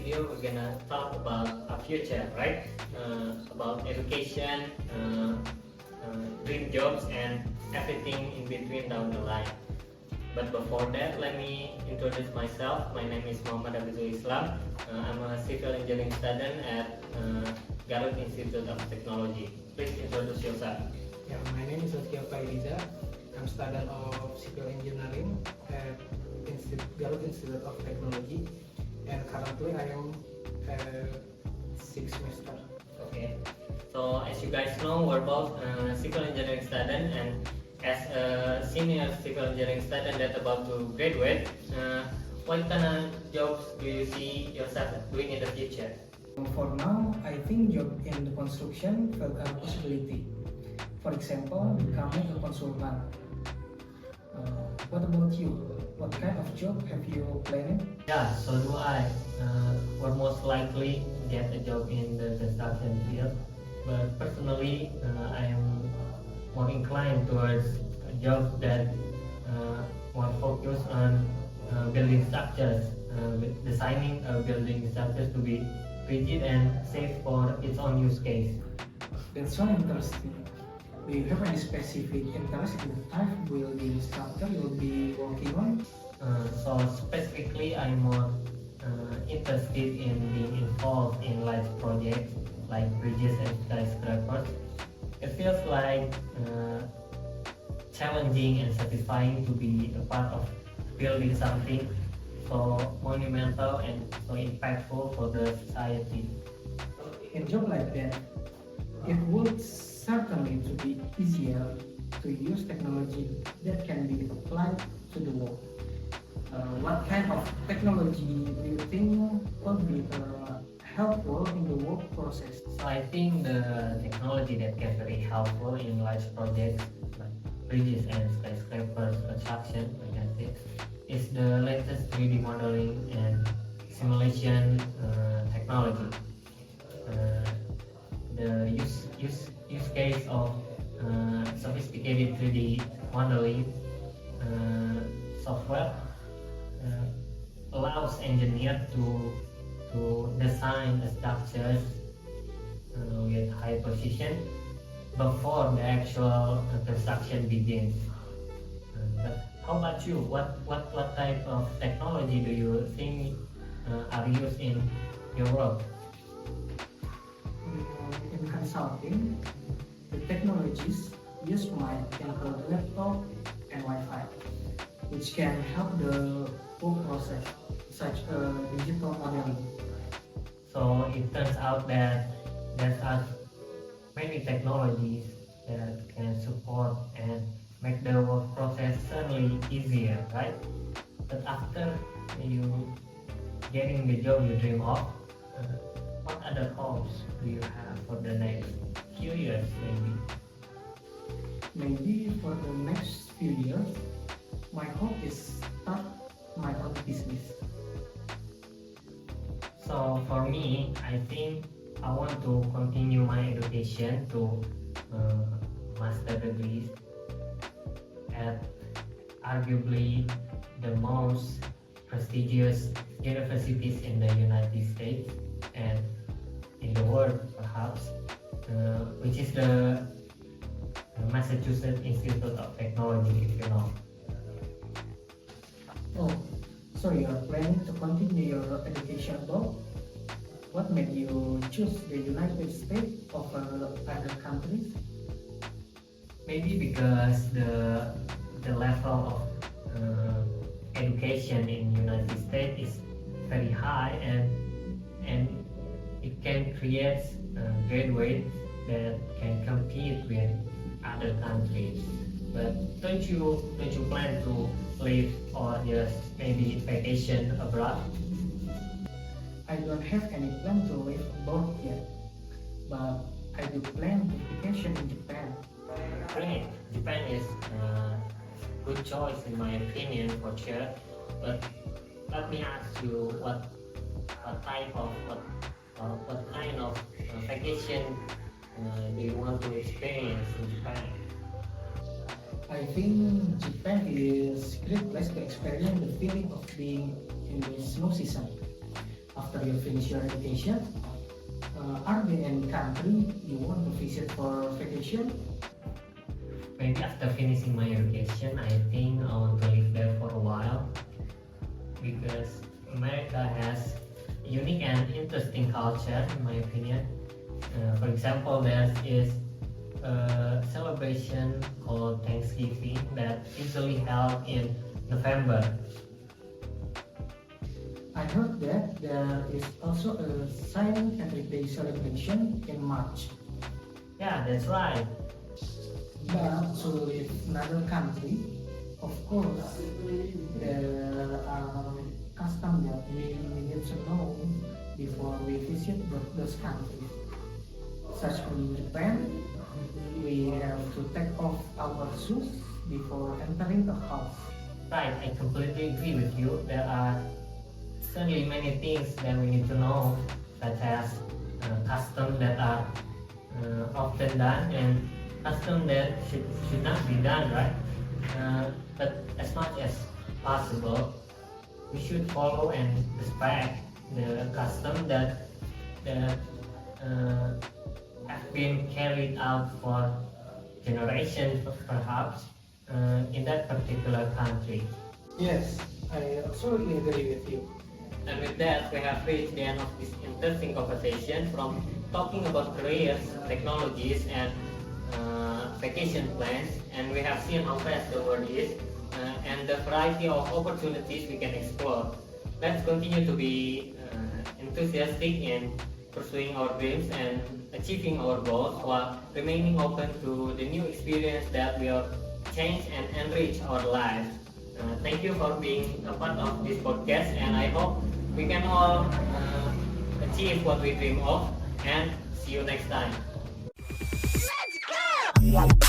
video, we're gonna talk about our future, right? About education, dream jobs, and everything in between down the line. But before that, let me introduce myself. My name is Hafizhul. I'm a civil engineering student at Garut Institute of Technology. Please introduce yourself. Yeah, my name is Fhairiza. I'm student of civil engineering at Garut Institute of Technology, and currently I am 6th semester. Okay. So as you guys know, we're both civil engineering student, and as a senior civil engineering student that's about to graduate, what kind of jobs do you see yourself doing in the future? For now, I think job in the construction felt a possibility. For example, becoming a consultant. What about you? What kind of job have you planned? Yeah, so do I. We're most likely get a job in the construction field, but personally, I am more inclined towards a job that more focused on building structures, designing building structures to be rigid and safe for its own use case. That's so interesting. Do you have any specific interest in the type of building structure you'll be working on? So specifically, I'm more interested in being involved in large projects like bridges and skyscrapers. It feels like challenging and satisfying to be a part of building something so monumental and so impactful for the society. In a job like that, it would certainly to be easier to use technology that can be applied to the work. What kind of technology do you think could be helpful in the work process? So I think the technology that can be very helpful in large projects like bridges and skyscrapers construction, like I said, is the latest 3D modeling and simulation technology. The use case of sophisticated 3D modeling software allows engineers to design the structures with high precision before the actual construction begins. But how about you? What type of technology do you think are used in your work? In consulting, the technologies used might include laptop and Wi-Fi, which can help the work process, such as digital modeling. So it turns out that there are many technologies that can support and make the work process certainly easier, right? But after you getting the job you dream of, what other hopes do you have for the next few years, maybe? Maybe for the next few years, my hope is start my own business. So for me, I think I want to continue my education to master degrees at arguably the most prestigious universities in the United States and in the world, perhaps, which is the Massachusetts Institute of Technology, if you know. Oh, so you are planning to continue your education abroad? What made you choose the United States over other countries? Maybe because the level of education in United States is very high, and it can create graduates that can compete with other countries. But don't you plan to live or just maybe vacation abroad? I don't have any plan to live abroad yet, but I do plan to vacation in Japan. Great, Japan is a good choice in my opinion for sure. But let me ask you, what kind of vacation do you want to experience in Japan? I think Japan is a great place to experience the feeling of being in the snow season. After after you finish your education? Are there any country you want to visit for vacation? Maybe after finishing my education, I think I want to live there for a while because America has unique and interesting culture, in my opinion. For example, there is a celebration called Thanksgiving that usually held in November. I heard that there is also a Saint Patrick's Day celebration in March. Yeah, that's right. But to live in another country, of course, there are customs that we need to know before we visit those countries. Such in Japan, we have to take off our shoes before entering the house. Right, I completely agree with you. There are certainly many things that we need to know, such as customs that are often done and customs that should not be done, right? But as much as possible, we should follow and respect the custom that have been carried out for generations, perhaps, in that particular country. Yes, I absolutely agree with you. And with that, we have reached the end of this interesting conversation from talking about careers, technologies, and vacation plans. And we have seen how vast the world is and the variety of opportunities we can explore. Let's continue to be enthusiastic in pursuing our dreams and achieving our goals while remaining open to the new experience that will change and enrich our lives. Thank you for being a part of this podcast, and I hope we can all achieve what we dream of, and see you next time. Let's go!